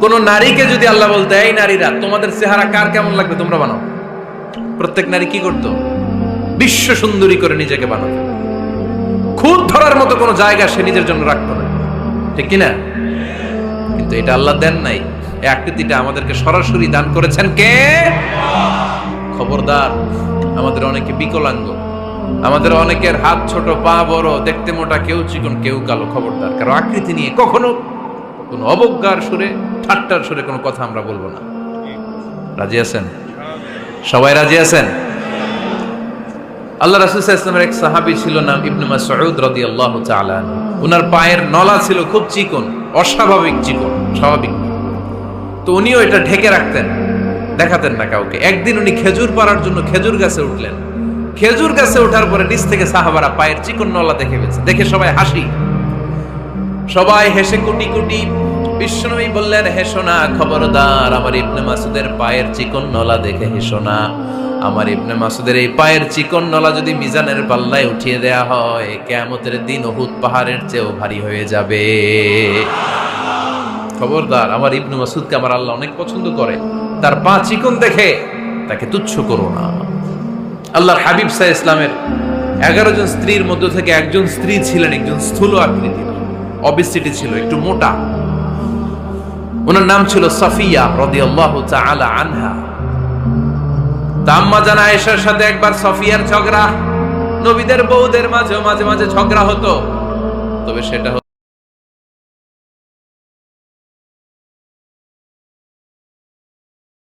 কোন নারীকে যদি আল্লাহ বলতে, এই নারীরা তোমাদের চেহারা কার কেমন লাগবে তোমরা বানাও, প্রত্যেক নারী কি করতো? বিশ্ব সুন্দরী করে নিজেকে বানাতো। খুদ ধরার মতো কোনো জায়গা সে নিজের জন্য রাখতো না, ঠিক কিনা? কিন্তু এটা আল্লাহ দেন নাই, এই আকৃতিটা আমাদেরকে সরাসরি দান করেছেন কে? খবরদার, আমাদের অনেকে বিকলাঙ্গ, আমাদের অনেকের হাত ছোট, পা বড়, দেখতে মোটা, কেউ চিকন কেউ কালো। খবরদার, কারো আকৃতি নিয়ে কখনো কোন অবজ্ঞার সুরে, ঠাট্টার সুরে কোনো কথা আমরা বলবো না। রাজি আছেন? সবাই রাজি আছেন? আল্লাহ রাসূল সাল্লাল্লাহু আলাইহি ওয়াসাল্লামের এক সাহাবী ছিল, নাম ইবনে মাসউদ রাদিয়াল্লাহু তাআলা। উনার পায়ের নলা ছিল খুব চিকন, অস্বাভাবিক চিকন, স্বাভাবিক না। তো উনিও এটা ঢেকে রাখতেন, দেখাতেন না কাউকে। একদিন উনি খেজুর পাড়ার জন্য খেজুর গাছে উঠলেন। খেজুর গাছে ওঠার পরে নিচ থেকে সাহাবারা পায়ের চিকন নলা দেখে ফেলছে। দেখে সবাই হাসি, সবাই হেসে কুটি কুটি। বিশ্বনবী বললেন, হেসো না, খবরদার, আমার ইবনে মাসুদের পায়ের চিকন নলা দেখে হেসো না। আমার ইবনে মাসুদের এই পায়ের চিকন নলা যদি মিজানের পাল্লায় উঠিয়ে দেয়া হয়, কিয়ামতের দিন উহুদ পাহাড়ের চেয়েও ভারী হয়ে যাবে। খবরদার, আমার ইবনে মাসুদকে আমার আল্লাহ অনেক পছন্দ করে, তার পা চিকন দেখে তাকে তুচ্ছ করো না। আল্লাহর হাবিব সাল্লাল্লাহু আলাইহি ওয়াসাল্লামের 11 জন স্ত্রীর মধ্য থেকে একজন স্ত্রী ছিলেন একজন স্থূল আকৃতির, অবিসিটি ছিল, একটু মোটা। ওনার নাম ছিল সাফিয়া রাদিয়াল্লাহু তাআলা আনহা। আম্মা জান আয়েশার সাথে একবার সাফিয়ার ঝগড়া। নবীদের বউদের মাঝে মাঝে ঝগড়া হতো, তবে সেটা